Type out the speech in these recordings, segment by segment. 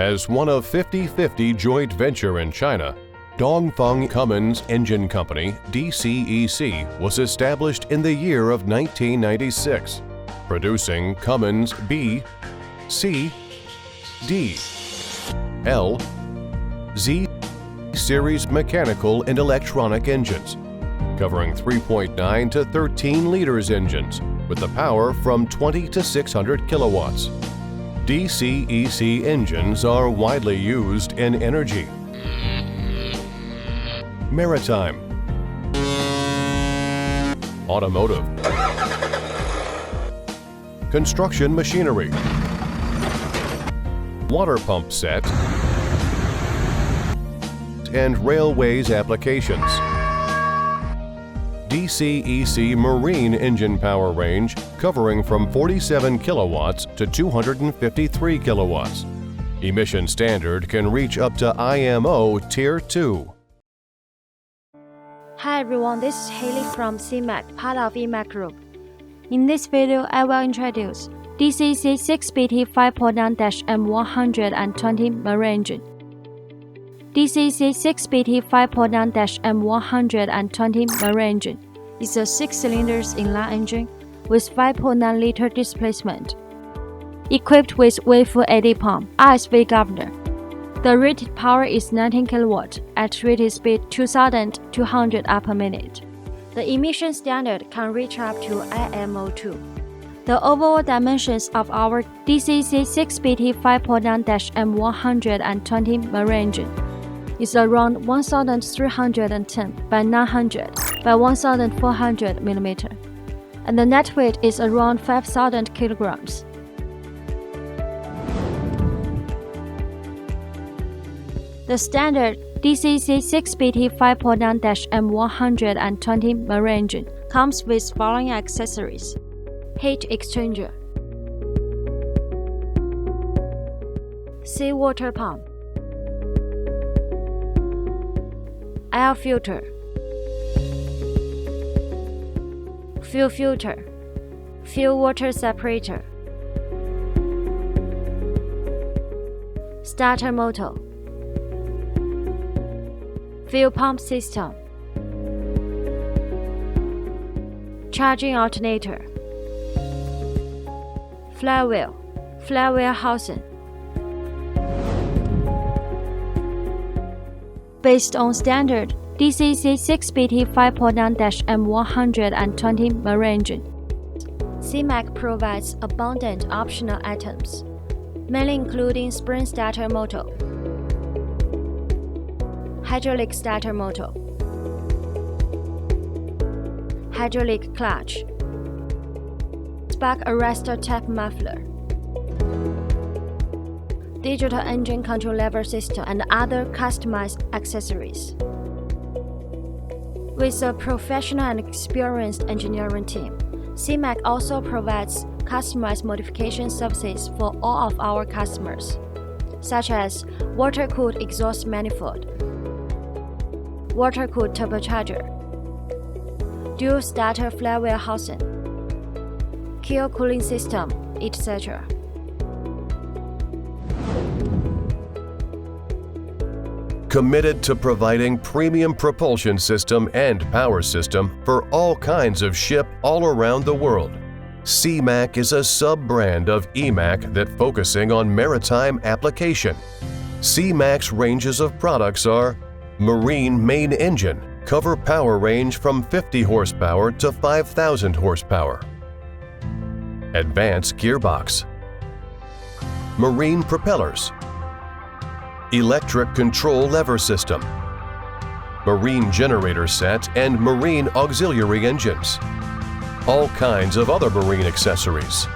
As one of 50/50 joint venture in China, Dongfeng Cummins Engine Company DCEC was established in the year of 1996, producing Cummins B, C, D, L, Z series mechanical and electronic engines, covering 3.9 to 13 liters engines with the power from 20 to 600 kilowatts. DCEC engines are widely used in energy, maritime, automotive, construction machinery, water pump set, and railways applications. DCEC Marine engine power range covering from 47 kilowatts to 253 kilowatts. Emission standard can reach up to IMO Tier 2. Hi everyone, this is Haley from SeaMac, part of EMAC Group. In this video, I will introduce DCEC 6BTA5.9-M150 Marine engine. DCEC 6BTA5.9-M150 Marine engine is a 6-cylinder inline engine with 5.9-liter displacement, equipped with Weifu AD pump, RSV governor. The rated power is 19 kW at rated speed 2,200 per-minute. The emission standard can reach up to IMO 2. The overall dimensions of our DCEC 6BTA5.9-M150 Marine engine is around 1,310 by 900 by 1,400 mm, and the net weight is around 5,000 kilograms. The standard DCEC 6BTA5.9-M150 Marine engine comes with following accessories: heat exchanger, seawater pump, air filter, fuel filter, fuel water separator, starter motor, fuel pump system, charging alternator, flywheel, flywheel housing. Based on standard DCEC 6BTA5.9-M150 Marine engine, SeaMac provides abundant optional items, mainly including spring starter motor, hydraulic starter motor, hydraulic clutch, spark arrestor tap muffler, digital engine control lever system, and other customized accessories. With a professional and experienced engineering team, SeaMac also provides customized modification services for all of our customers, such as water-cooled exhaust manifold, water-cooled turbocharger, dual starter flywheel housing, keel cooling system, etc. Committed to providing premium propulsion system and power system for all kinds of ship all around the world. SeaMac is a sub-brand of EMAC that focusing on maritime application. SeaMac's ranges of products are Marine main engine, cover power range from 50 horsepower to 5,000 horsepower. Advanced gearbox. Marine propellers. Electric control lever system, marine generator set, and marine auxiliary engines. All kinds of other marine accessories.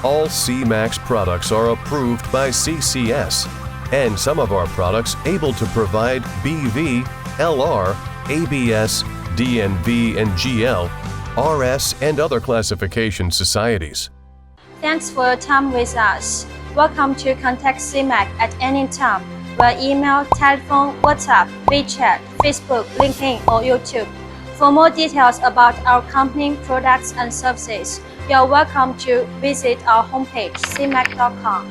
All SeaMac's products are approved by CCS, and some of our products able to provide BV, LR, ABS, DNV, and GL, RS, and other classification societies. Thanks for your time with us. Welcome to contact SeaMac at any time via email, telephone, WhatsApp, WeChat, Facebook, LinkedIn, or YouTube. For more details about our company, products, and services, you are welcome to visit our homepage, seamac.com.